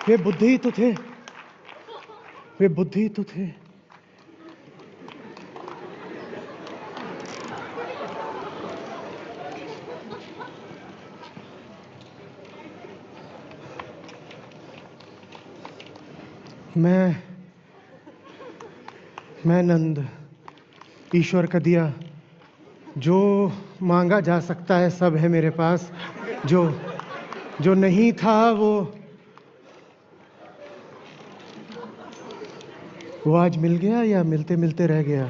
वे बुद्धि ही तो थे, वे बुद्धि ही तो थे। मैं नंद, ईश्वर का दिया, जो मांगा जा सकता है सब है मेरे पास, जो नहीं था वो आज मिल गया या मिलते मिलते रह गया।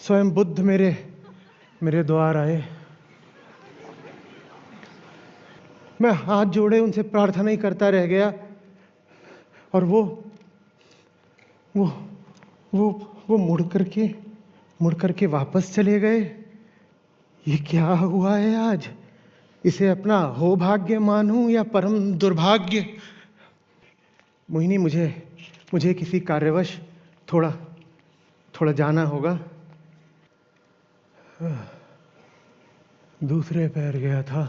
स्वयं बुद्ध मेरे द्वार आए। मैं हाथ जोड़े उनसे प्रार्थना ही करता रह गया और वो मुड़ करके वापस चले गए। ये क्या हुआ है आज? इसे अपना हो भाग्य मानूं या परम दुर्भाग्य? मोहिनी, मुझे किसी कार्यवश थोड़ा जाना होगा। दूसरे पैर गया था।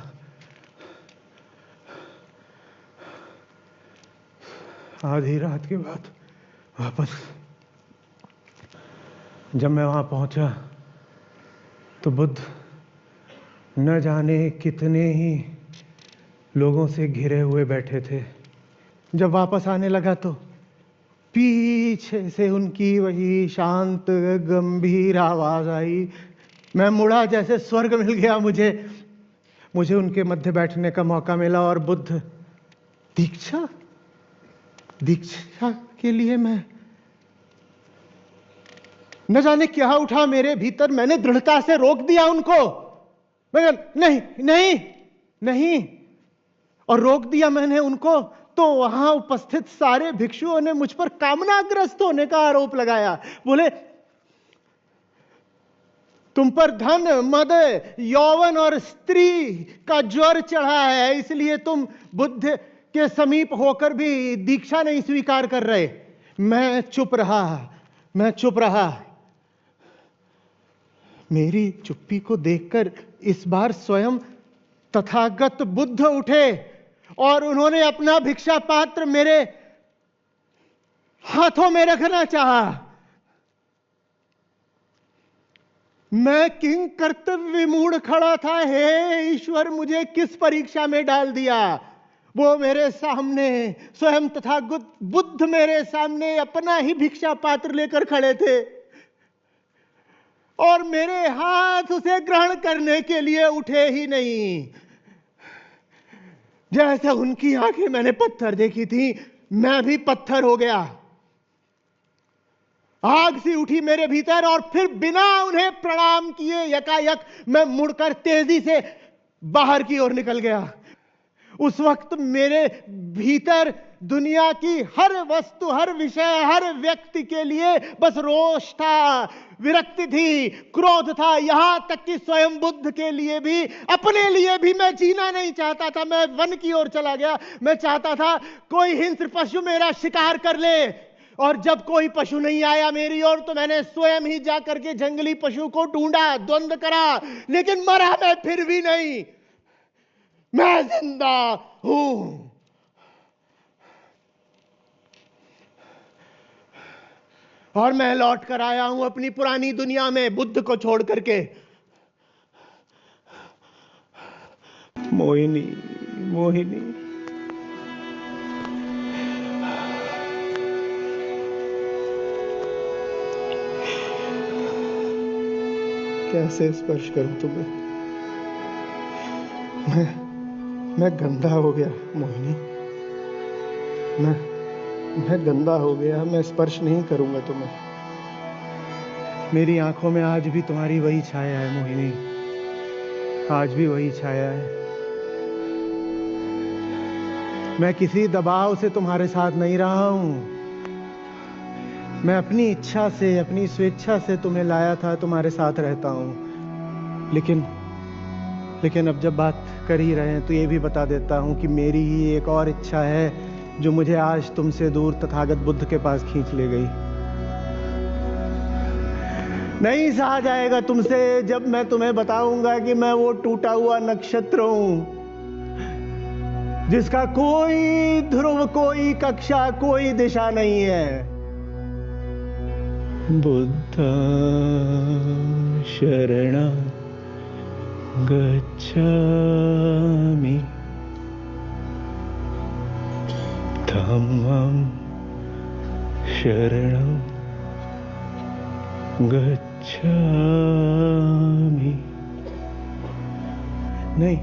आधी रात के बाद वापस। जब मैं वहां पहुंचा तो बुद्ध न जाने कितने ही लोगों से घिरे हुए बैठे थे। जब वापस आने लगा तो पीछे से उनकी वही शांत गंभीर आवाज आई। मैं मुड़ा, जैसे स्वर्ग मिल गया मुझे उनके मध्य बैठने का मौका मिला। और बुद्ध, दीक्षा के लिए मैं न जाने क्या उठा मेरे भीतर। मैंने दृढ़ता से रोक दिया उनको। मैं नहीं, और रोक दिया मैंने उनको तो वहां उपस्थित सारे भिक्षुओं ने मुझ पर कामनाग्रस्त होने का आरोप लगाया। बोले, तुम पर धन, मद, यौवन और स्त्री का ज्वर चढ़ा है, इसलिए तुम बुद्ध के समीप होकर भी दीक्षा नहीं स्वीकार कर रहे। मैं चुप रहा। मेरी चुप्पी को देखकर इस बार स्वयं तथागत बुद्ध उठे और उन्होंने अपना भिक्षा पात्र मेरे हाथों में रखना चाहा। मैं किंग कर्तव्य विमूढ़ खड़ा था। हे ईश्वर, मुझे किस परीक्षा में डाल दिया? वो मेरे सामने, स्वयं तथागत बुद्ध मेरे सामने अपना ही भिक्षा पात्र लेकर खड़े थे और मेरे हाथ उसे ग्रहण करने के लिए उठे ही नहीं। जैसे उनकी आंखें मैंने पत्थर देखी थी, मैं भी पत्थर हो गया। आग सी उठी मेरे भीतर और फिर बिना उन्हें प्रणाम किए यकायक मैं मुड़कर तेजी से बाहर की ओर निकल गया। उस वक्त मेरे भीतर दुनिया की हर वस्तु, हर विषय, हर व्यक्ति के लिए बस रोष था, विरक्ति थी, क्रोध था। यहां तक कि स्वयं बुद्ध के लिए भी, अपने लिए भी मैं जीना नहीं चाहता था। मैं वन की ओर चला गया। मैं चाहता था कोई हिंस्र पशु मेरा शिकार कर ले, और जब कोई पशु नहीं आया मेरी ओर तो मैंने स्वयं ही जाकर के जंगली पशु को ढूंढा, द्वंद करा, लेकिन मरा मैं फिर भी नहीं। मैं जिंदा हूं। और मैं लौट कर आया हूं अपनी पुरानी दुनिया में, बुद्ध को छोड़ करके। मोहिनी, कैसे स्पर्श करूं तुम्हें? मैं गंदा हो गया मोहिनी। मैं गंदा हो गया। मैं स्पर्श नहीं करूंगा तुम्हें। मेरी आंखों में आज भी तुम्हारी वही छाया है मोहिनी, आज भी वही छाया है। मैं किसी दबाव से तुम्हारे साथ नहीं रहा हूं। मैं अपनी इच्छा से, अपनी स्वेच्छा से तुम्हें लाया था, तुम्हारे साथ रहता हूं। लेकिन अब जब बात कर ही रहे हैं तो ये भी बता देता हूं कि मेरी ही एक और इच्छा है जो मुझे आज तुमसे दूर तथागत बुद्ध के पास खींच ले गई। नहीं सहा जाएगा तुमसे जब मैं तुम्हें बताऊंगा कि मैं वो टूटा हुआ नक्षत्र हूं जिसका कोई ध्रुव, कोई कक्षा, कोई दिशा नहीं है। बुद्धं शरणं गच्छामि, धम्मं शरणं गच्छामि। नहीं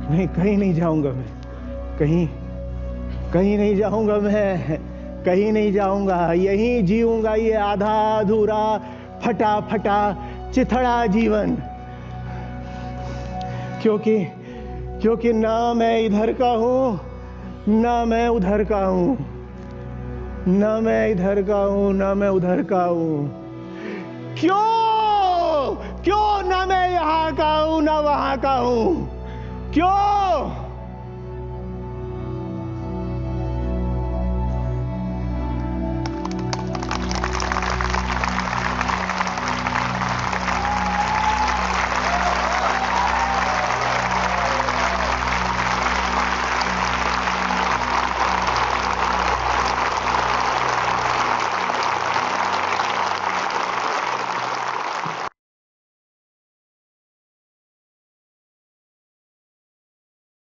नहीं, कहीं नहीं जाऊंगा मैं, कहीं नहीं जाऊंगा मैं, कहीं नहीं जाऊंगा, यहीं जीऊंगा ये आधा अधूरा, फटा फटा, चिथड़ा जीवन। क्योंकि ना मैं इधर का हूं, ना मैं उधर का हूं, ना मैं इधर का हूं, ना मैं उधर का हूं। क्यों ना मैं यहां का हूं, ना वहां का हूं? क्यों?